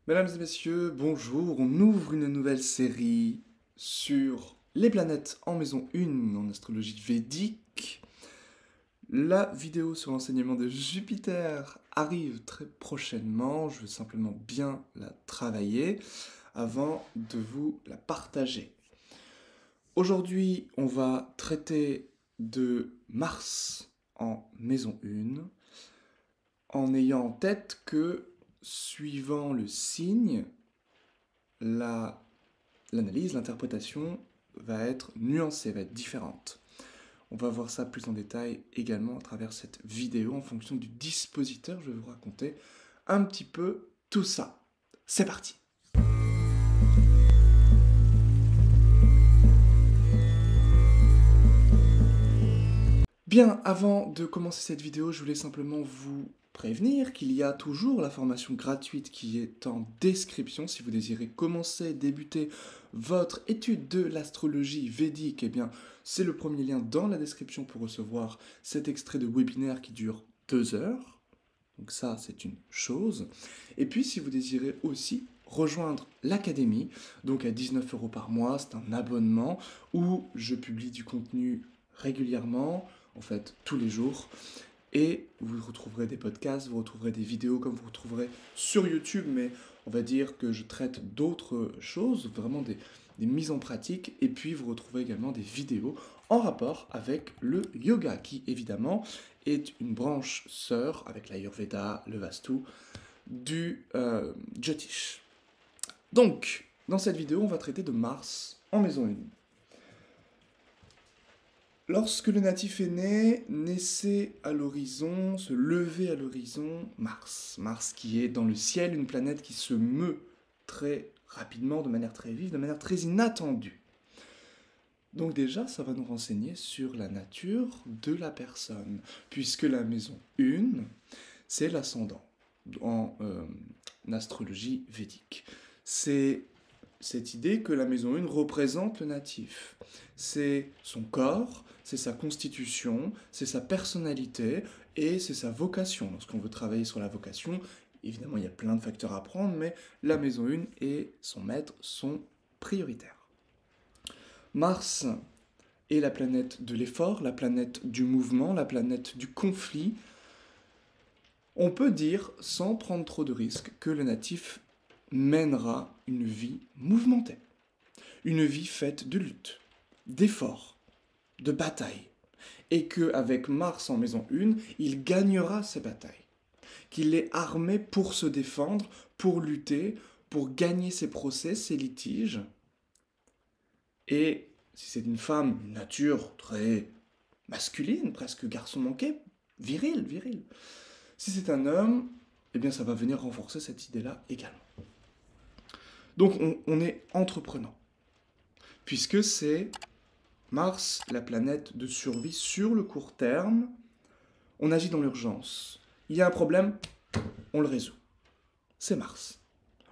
Mesdames et messieurs, bonjour. On ouvre une nouvelle série sur les planètes en maison 1 en astrologie védique. La vidéo sur l'enseignement de Jupiter arrive très prochainement. Je veux simplement bien la travailler avant de vous la partager. Aujourd'hui, on va traiter de Mars en maison 1 en ayant en tête que suivant le signe, l'analyse, l'interprétation va être nuancée, va être différente. On va voir ça plus en détail également à travers cette vidéo. En fonction du dispositeur, je vais vous raconter un petit peu tout ça. C'est parti! Bien, avant de commencer cette vidéo, je voulais simplement vous prévenir qu'il y a toujours la formation gratuite qui est en description. Si vous désirez commencer, débuter votre étude de l'astrologie védique, eh bien, c'est le premier lien dans la description pour recevoir cet extrait de webinaire qui dure 2 heures. Donc ça, c'est une chose. Et puis, si vous désirez aussi rejoindre l'académie, donc à 19 € par mois, c'est un abonnement où je publie du contenu régulièrement, en fait tous les jours, et vous retrouverez des podcasts, vous retrouverez des vidéos comme vous retrouverez sur YouTube, mais on va dire que je traite d'autres choses, vraiment des mises en pratique, et puis vous retrouverez également des vidéos en rapport avec le yoga, qui évidemment est une branche sœur avec l'Ayurveda, le Vastu, du Jyotish. Donc, dans cette vidéo, on va traiter de Mars en maison 1. Lorsque le natif est né, naissait à l'horizon, se levait à l'horizon Mars. Mars qui est dans le ciel, une planète qui se meut très rapidement, de manière très vive, de manière très inattendue. Donc déjà, ça va nous renseigner sur la nature de la personne, puisque la maison 1, c'est l'ascendant en astrologie védique. C'est cette idée que la maison 1 représente le natif. C'est son corps, c'est sa constitution, c'est sa personnalité et c'est sa vocation. Lorsqu'on veut travailler sur la vocation, évidemment il y a plein de facteurs à prendre, mais la maison 1 et son maître sont prioritaires. Mars est la planète de l'effort, la planète du mouvement, la planète du conflit. On peut dire, sans prendre trop de risques, que le natif mènera une vie mouvementée. Une vie faite de lutte, d'efforts, de batailles. Et qu'avec Mars en maison 1, il gagnera ces batailles. Qu'il est armé pour se défendre, pour lutter, pour gagner ses procès, ses litiges. Et si c'est une femme, une nature très masculine, presque garçon manqué, viril. Si c'est un homme, eh bien ça va venir renforcer cette idée-là également. Donc on est entreprenant, puisque c'est Mars, la planète de survie sur le court terme. On agit dans l'urgence. Il y a un problème, on le résout. C'est Mars.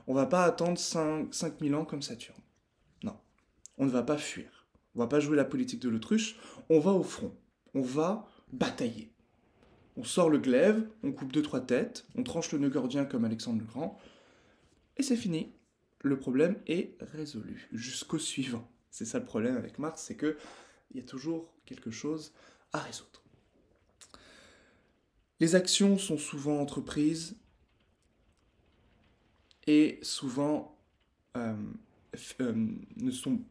On ne va pas attendre 5000 ans comme Saturne. Non, on ne va pas fuir. On ne va pas jouer la politique de l'autruche, on va au front. On va batailler. On sort le glaive, on coupe 2-3 têtes, on tranche le nœud gordien comme Alexandre le Grand, et c'est fini. Le problème est résolu jusqu'au suivant. C'est ça le problème avec Mars, c'est qu'il y a toujours quelque chose à résoudre. Les actions sont souvent entreprises et souvent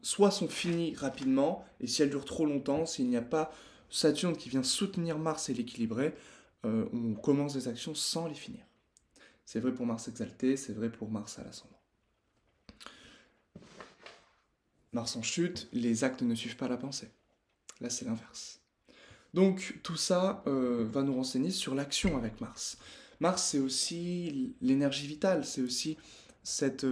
soit sont finies rapidement, et si elles durent trop longtemps, s'il n'y a pas Saturne qui vient soutenir Mars et l'équilibrer, on commence des actions sans les finir. C'est vrai pour Mars exalté, c'est vrai pour Mars à l'ascendant. Mars en chute, les actes ne suivent pas la pensée. Là, c'est l'inverse. Donc, tout ça va nous renseigner sur l'action avec Mars. Mars, c'est aussi l'énergie vitale, c'est aussi cette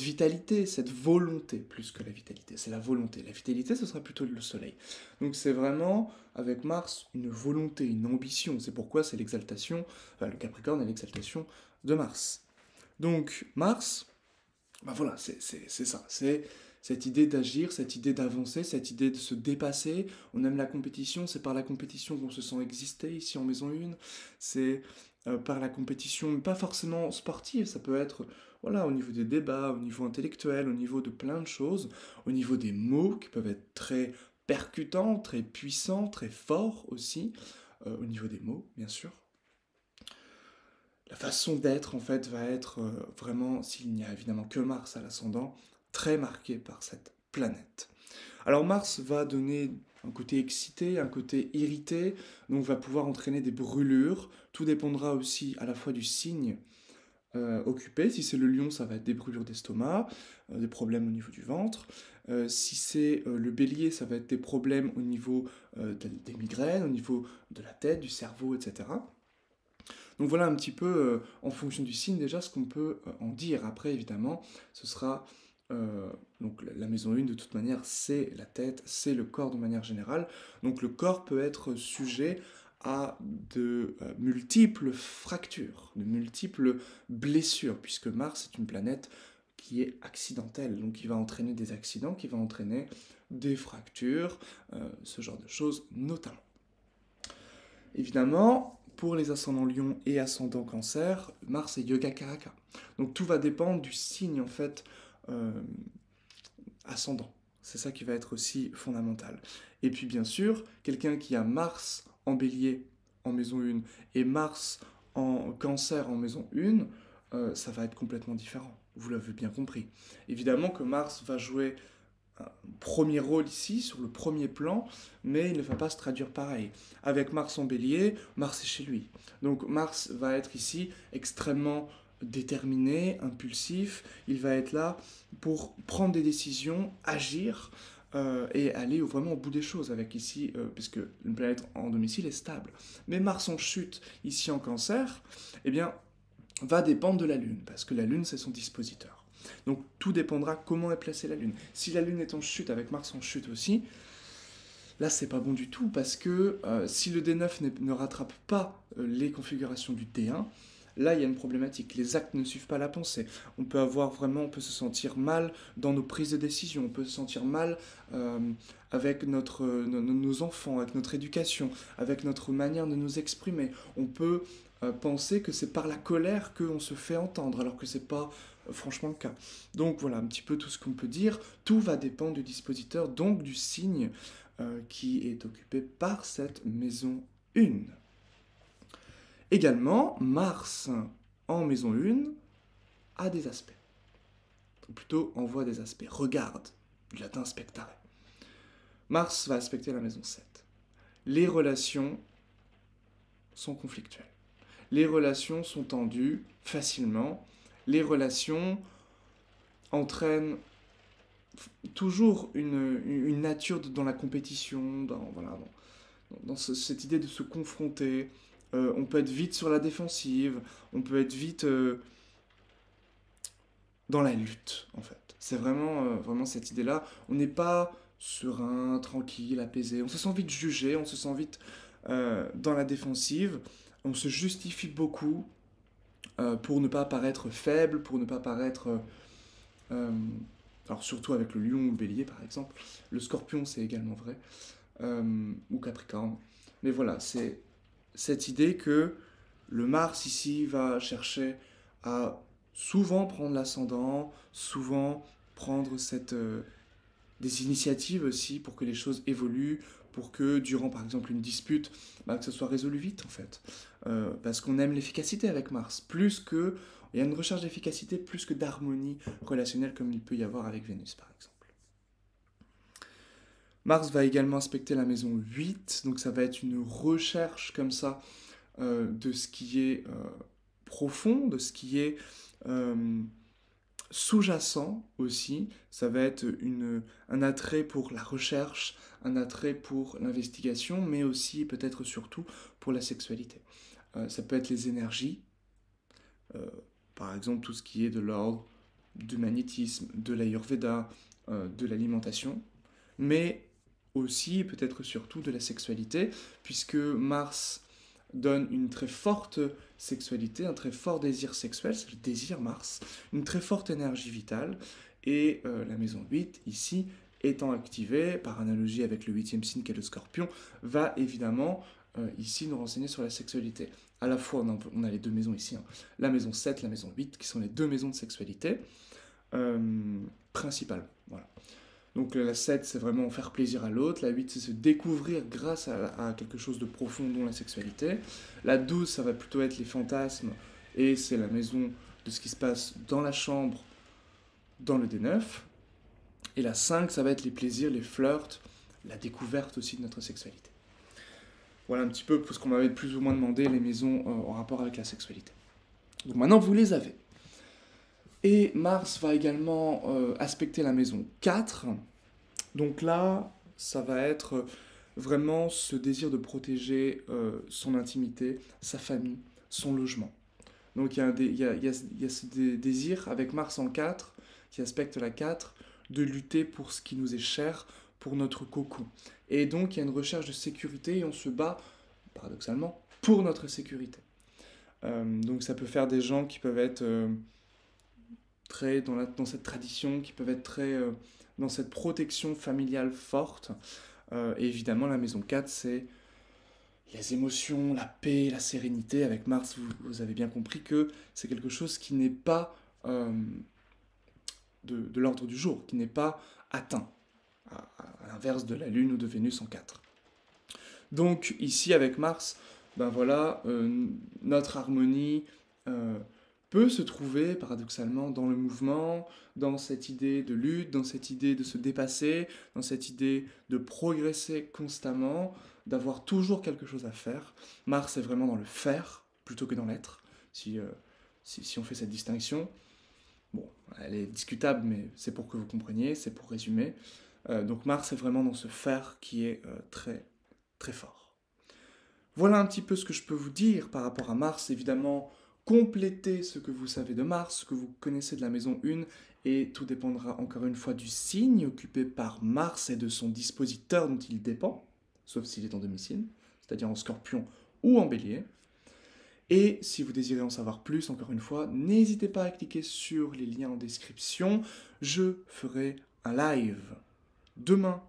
vitalité, cette volonté, plus que la vitalité, c'est la volonté. La vitalité, ce sera plutôt le soleil. Donc c'est vraiment, avec Mars, une volonté, une ambition. C'est pourquoi c'est l'exaltation, enfin, le Capricorne est l'exaltation de Mars. Donc Mars, ben voilà, c'est ça, c'est cette idée d'agir, cette idée d'avancer, cette idée de se dépasser. On aime la compétition, c'est par la compétition qu'on se sent exister ici en maison 1. C'est par la compétition, pas forcément sportive, ça peut être voilà, au niveau des débats, au niveau intellectuel, au niveau de plein de choses, au niveau des mots qui peuvent être très percutants, très puissants, très forts aussi, au niveau des mots, bien sûr. La façon d'être, en fait, va être vraiment, s'il n'y a évidemment que Mars à l'ascendant, très marquée par cette planète. Alors Mars va donner un côté excité, un côté irrité, donc va pouvoir entraîner des brûlures. Tout dépendra aussi à la fois du signe occupé. Si c'est le lion, ça va être des brûlures d'estomac, des problèmes au niveau du ventre. Si c'est le bélier, ça va être des problèmes au niveau des migraines, au niveau de la tête, du cerveau, etc. Donc voilà un petit peu, en fonction du signe déjà, ce qu'on peut en dire. Après, évidemment, ce sera... donc la maison 1, de toute manière, c'est la tête, c'est le corps de manière générale. Donc le corps peut être sujet à de multiples fractures, de multiples blessures, puisque Mars est une planète qui est accidentelle, donc qui va entraîner des accidents, qui va entraîner des fractures, ce genre de choses notamment. Évidemment, pour les ascendants Lion et ascendants Cancer, Mars est Yoga Karaka. Donc tout va dépendre du signe en fait euh, ascendant. C'est ça qui va être aussi fondamental. Et puis bien sûr, quelqu'un qui a Mars en Bélier en maison 1 et Mars en Cancer en maison 1, ça va être complètement différent. Vous l'avez bien compris. Évidemment que Mars va jouer un premier rôle ici, sur le premier plan, mais il ne va pas se traduire pareil. Avec Mars en Bélier, Mars est chez lui. Donc Mars va être ici extrêmement déterminé, impulsif, il va être là pour prendre des décisions, agir et aller vraiment au bout des choses avec ici, puisque une planète en domicile est stable. Mais Mars en chute, ici en Cancer, eh bien, va dépendre de la Lune, parce que la Lune c'est son dispositeur. Donc tout dépendra comment est placée la Lune. Si la Lune est en chute, avec Mars en chute aussi, là c'est pas bon du tout, parce que si le D9 ne rattrape pas les configurations du D1, là il y a une problématique. Les actes ne suivent pas la pensée. On peut avoir vraiment, on peut se sentir mal dans nos prises de décision, on peut se sentir mal avec nos enfants, avec notre éducation, avec notre manière de nous exprimer. On peut penser que c'est par la colère qu'on se fait entendre, alors que c'est pas franchement le cas. Donc voilà un petit peu tout ce qu'on peut dire. Tout va dépendre du dispositeur, donc du signe qui est occupé par cette maison 1. Également, Mars en maison 1 a des aspects. Ou plutôt envoie des aspects. Regarde, du latin spectare. Mars va aspecter la maison 7. Les relations sont conflictuelles. Les relations sont tendues facilement. Les relations entraînent toujours une nature dans la compétition, dans cette idée de se confronter. On peut être vite sur la défensive, on peut être vite dans la lutte, en fait. C'est vraiment cette idée-là. On n'est pas serein, tranquille, apaisé. On se sent vite jugé, on se sent vite dans la défensive. On se justifie beaucoup pour ne pas paraître faible, pour ne pas paraître... alors surtout avec le lion ou le bélier, par exemple. Le scorpion, c'est également vrai. Ou capricorne. Mais voilà, c'est cette idée que le Mars ici va chercher à souvent prendre l'ascendant, souvent prendre des initiatives aussi pour que les choses évoluent, pour que durant par exemple une dispute, que ça soit résolu vite en fait. Parce qu'on aime l'efficacité avec Mars, il y a une recherche d'efficacité plus que d'harmonie relationnelle comme il peut y avoir avec Vénus par exemple. Mars va également aspecter la maison 8, donc ça va être une recherche comme ça de ce qui est profond, de ce qui est sous-jacent aussi. Ça va être un attrait pour la recherche, un attrait pour l'investigation, mais aussi peut-être surtout pour la sexualité. Ça peut être les énergies, par exemple tout ce qui est de l'ordre du magnétisme, de l'ayurveda, de l'alimentation, mais aussi peut-être surtout de la sexualité, puisque Mars donne une très forte sexualité, un très fort désir sexuel, c'est le désir Mars, une très forte énergie vitale, et la maison 8, ici, étant activée, par analogie avec le 8e signe qu'est le scorpion, va évidemment ici nous renseigner sur la sexualité. À la fois, on a les deux maisons ici, hein, la maison 7, la maison 8, qui sont les deux maisons de sexualité principales. Voilà. Donc la 7, c'est vraiment faire plaisir à l'autre. La 8, c'est se découvrir grâce à quelque chose de profond, dont la sexualité. La 12, ça va plutôt être les fantasmes, et c'est la maison de ce qui se passe dans la chambre, dans le D9. Et la 5, ça va être les plaisirs, les flirts, la découverte aussi de notre sexualité. Voilà un petit peu pour ce qu'on m'avait plus ou moins demandé, les maisons en rapport avec la sexualité. Donc maintenant, vous les avez. Et Mars va également aspecter la maison 4. Donc là, ça va être vraiment ce désir de protéger son intimité, sa famille, son logement. Donc il y a ce désir avec Mars en 4, qui aspecte la 4, de lutter pour ce qui nous est cher, pour notre cocon. Et donc il y a une recherche de sécurité et on se bat, paradoxalement, pour notre sécurité. Donc ça peut faire des gens qui peuvent être très dans cette tradition, qui peuvent être très dans cette protection familiale forte. Et évidemment, la maison 4, c'est les émotions, la paix, la sérénité. Avec Mars, vous avez bien compris que c'est quelque chose qui n'est pas de l'ordre du jour, qui n'est pas atteint, à l'inverse de la Lune ou de Vénus en 4. Donc ici, avec Mars, ben voilà, notre harmonie peut se trouver paradoxalement dans le mouvement, dans cette idée de lutte, dans cette idée de se dépasser, dans cette idée de progresser constamment, d'avoir toujours quelque chose à faire. Mars est vraiment dans le faire plutôt que dans l'être, si on fait cette distinction. Bon, elle est discutable, mais c'est pour que vous compreniez, c'est pour résumer. Donc Mars est vraiment dans ce faire qui est très, très fort. Voilà un petit peu ce que je peux vous dire par rapport à Mars. Évidemment, complétez ce que vous savez de Mars, ce que vous connaissez de la maison 1, et tout dépendra encore une fois du signe occupé par Mars et de son dispositeur dont il dépend, sauf s'il est en domicile, c'est-à-dire en Scorpion ou en Bélier. Et si vous désirez en savoir plus, encore une fois, n'hésitez pas à cliquer sur les liens en description. Je ferai un live demain,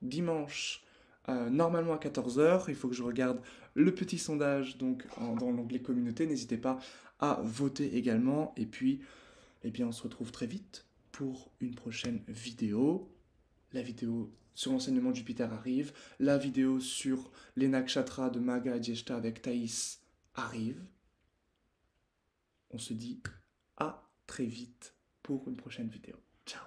dimanche, normalement à 14h. Il faut que je regarde le petit sondage donc dans l'onglet communauté. N'hésitez pas à voter également. Et puis, eh bien, on se retrouve très vite pour une prochaine vidéo. La vidéo sur l'enseignement de Jupiter arrive. La vidéo sur les nakshatras de Magha et Jyeshta avec Thaïs arrive. On se dit à très vite pour une prochaine vidéo. Ciao.